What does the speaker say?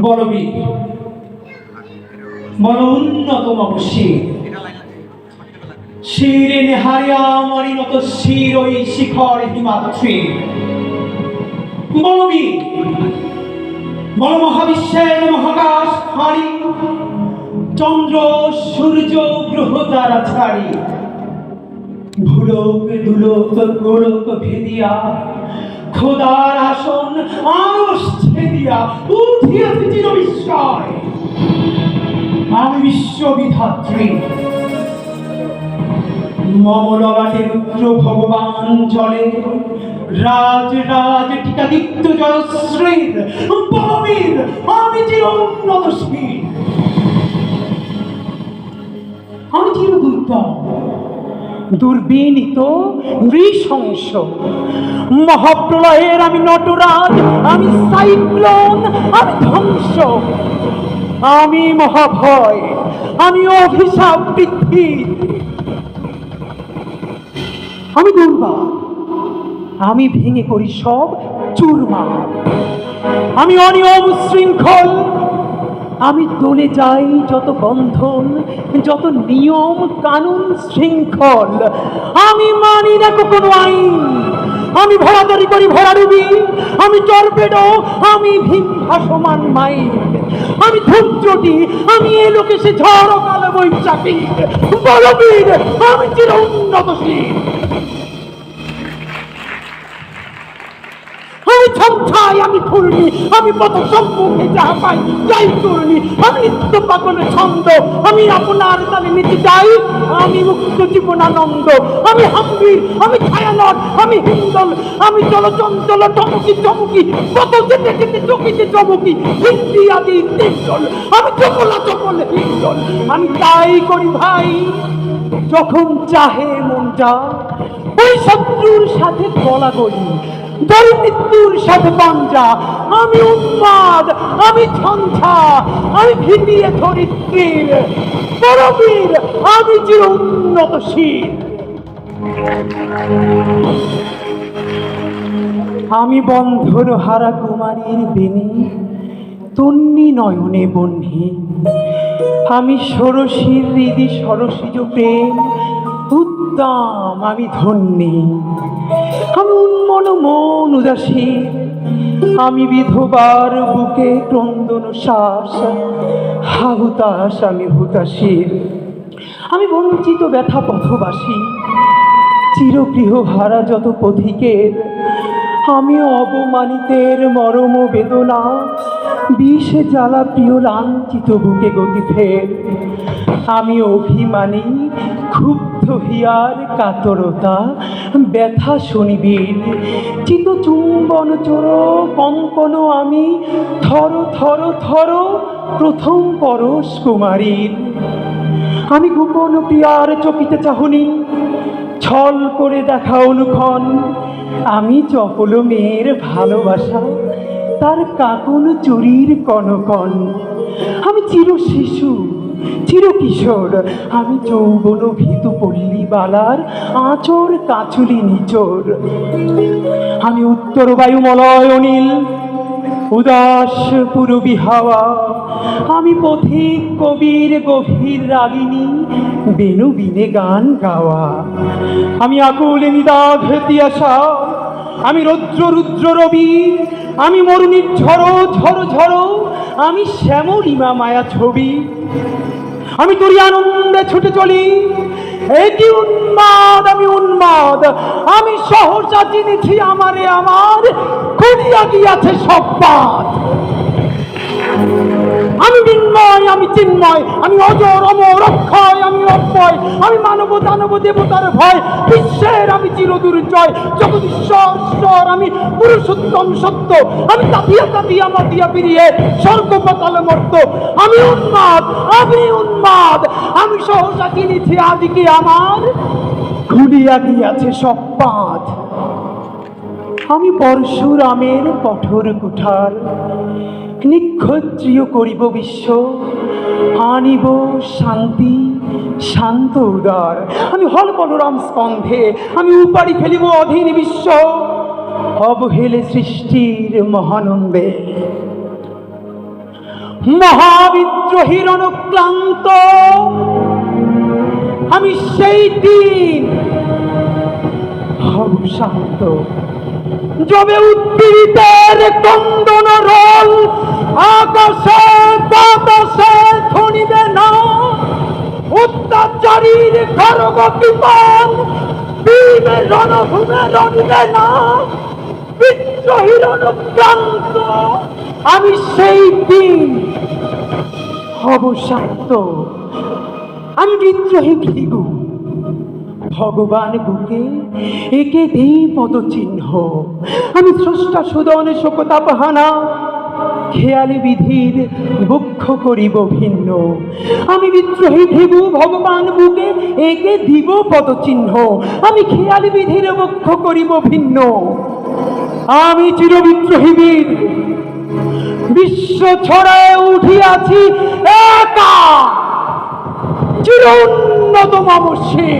বলবীর বল উন্নতম শির, শিরে নেহারিয়া মরিনত শির ওই শিখর হিমাদ্রি। বলবীর বল মহাবিশ্বের মহাকাশ হারি, চন্দ্র সূর্য গ্রহ তারা ছাড়ি, ভুলোক দুলোক গোলক ভেদিয়া খোদার আসন আরশ ছেদিয়া উঠিয়াছে চির বিস্ময়। আমি বিশ্ববিধাত্রী, মম ললাটে রুদ্র ভগবান জলে রাজ রাজ টিকাদিত্য জয়শ্রীর। বলবীর আমি চির উন্নতশীল, আমি চির দুর্দম দুর্বিনীত নৃশংস। মহাপ্রলয়ের আমি নটরাজ, আমি সাইক্লোন, আমি ধ্বংস, আমি মহাভয়, আমি অভিশাপ পৃথ্বী, আমি দুর্বার, আমি ভেঙে করি সব চুরমার, আমি অনিয়ম শৃঙ্খল, আমি দলে যাই যত বন্ধন, যত নিয়ম কানুন শৃঙ্খল, আমি মানি না কোনো আইন, আমি ভরাদারি করি ভরাডুবি, আমি টর্পেডো, আমি ভীম ভাসমান মাইন, আমি ধূমচটি, আমি এ লোকে সে ঝড় কাল বৈশাখী। বলবীর আমি চির উন্নতশীল, আমি ছমছাই, আমি ঘূর্ণি, আমি পথ সম্মুখে যাহা পাই যাই করুনি, আমি নিত্য পাগল ছন্দ, আমি আপনার তালে নিতে যাই, আমি মুক্ত জীবনানন্দ, আমি হাম্বির, আমি ছায়ানট, আমি হিন্দল, আমি চলচঞ্চল চমকি চমকি, কত যেতে যেতে চকিতে চমকি, হিন্দি আদি তিনজল, আমি চকলা চকল হিন্দল, আমি তাই করি ভাই যখন চাহে মনটা, ওই শত্রুর সাথে গলাগলি, মৃত্যুর সাথে পাঞ্জা, আমি উন্মাদ, আমি ঝঞ্ঝা, আমি ভিতিয়ে ধরিত্রীর। বলবীর আমি চির উন্নতশীল, আমি বন্ধন হারা কুমারীর বেণী, তন্নি নয়নে বহ্নি, আমি ষোড়শীর হৃদি সরসিজ প্রেম উদ্দাম, আমি ধন্যী, আমি উন্মন মন উদাসী, আমি বিধবার বুকে ক্রন্দন শ্বাস, হাহুতাস আমি হুতাশীর, আমি বঞ্চিত ব্যথা পথবাসী, চিরগৃহ হারা যত পথিকের, আমি অবমানিতের মরম বেদনা, বিষে জ্বালা প্রিয় লাঞ্ছিত বুকে গতি ফের, আমি অভিমানী ক্ষুব্ধ হিয়ার কাতরতা, ব্যথা শনিবীর, চিত চুম্বন চোর কঙ্কন, আমি থর থর থর প্রথম পরশ কুমারীর, আমি গোপন প্রিয়ার চকিতে চাহনি, ছল করে দেখা অনুক্ষণ, আমি চপল মেয়ের ভালোবাসা, তার কাকন চুরির কনকন, আমি চির শিশু চির কিশোর, আমি যৌবন ভীতু পল্লী বালার আঁচর কাচুলি নিচোর, আমি উত্তর বায়ুমলয় অনিল, উদাস পূরবী হাওয়া, আমি পথিক কবির গভীর রাগিনী, বেনু বিনে গান গাওয়া, আমি আকুল নিদাঘ তিয়াসা, আমি রৌদ্র রুদ্র রবি, আমি মরুণীর ঝড়ো ঝড়ো ঝড়ো, আমি শ্যামলিমা মায়া ছবি, আমি তোরই আনন্দে ছুটে চলি, এটি উন্মাদ, আমি উন্মাদ, আমি সহসা চিনেছি আমারে আমার, খুলিয়া গিয়াছে সব বাদ, আমি বিন্ময়, আমি চিন্ময়, আমি অজর অমর অক্ষয়, আমি অক্ষয়, আমি মানব দানব দেবতার ভয়, বিশ্বের আমি চির দুর্জয়, জগদীশ্বর ঈশ্বর, আমি পুরুষোত্তম সত্য, আমি তাপিয়া তাপিয়া মাতিয়া পিরিয়ে স্বর্গ পাতালে মর্ত, আমি উন্মাদ, আমি উন্মাদ, আমি সহসা চিনেছি আজকে আমার, খুলিয়া গিয়াছে সব বাঁধ, আমি পরশুরামের কঠোর কুঠার, নিক্ষত্রিয় করিব বিশ্ব, আনিব শান্তি শান্ত উদার, আমি হল বলরাম স্কন্ধে, আমি উপাড়ি ফেলিব অধীন বিশ্ব, অবহেলে সৃষ্টির মহানন্দে। মহাবিদ্রোহীর অনুক্লান্ত আমি সেই দিন হব শান্ত, যবে উদ্দীরিতের কন্দন রোল আকাশে বাতাসে ধ্বনিবে না, অত্যাচারীর খড়গ বিমান বীর রণভূমে রণিবে না, বিদ্রোহীর অনুক্রান্ত আমি সেই দিন হব শান্ত। আমি বিদ্রোহী ভৃগু, ভগবান বুকে একে দেই পদচিহ্ন, আমি স্রষ্টা সুদন শোকতাপহানা খেয়ালি বিধির বক্ষ করিব ভিন্ন। আমি বিদ্রোহী ভৃগু, ভগবান বুকে একে দিব পদচিহ্ন, আমি খেয়ালি বিধির বক্ষ করিব ভিন্ন। আমি চিরবিদ্রোহী বীর, বিশ্ব ছড়ায় উঠিয়াছি একা, চির উন্নত মামসী।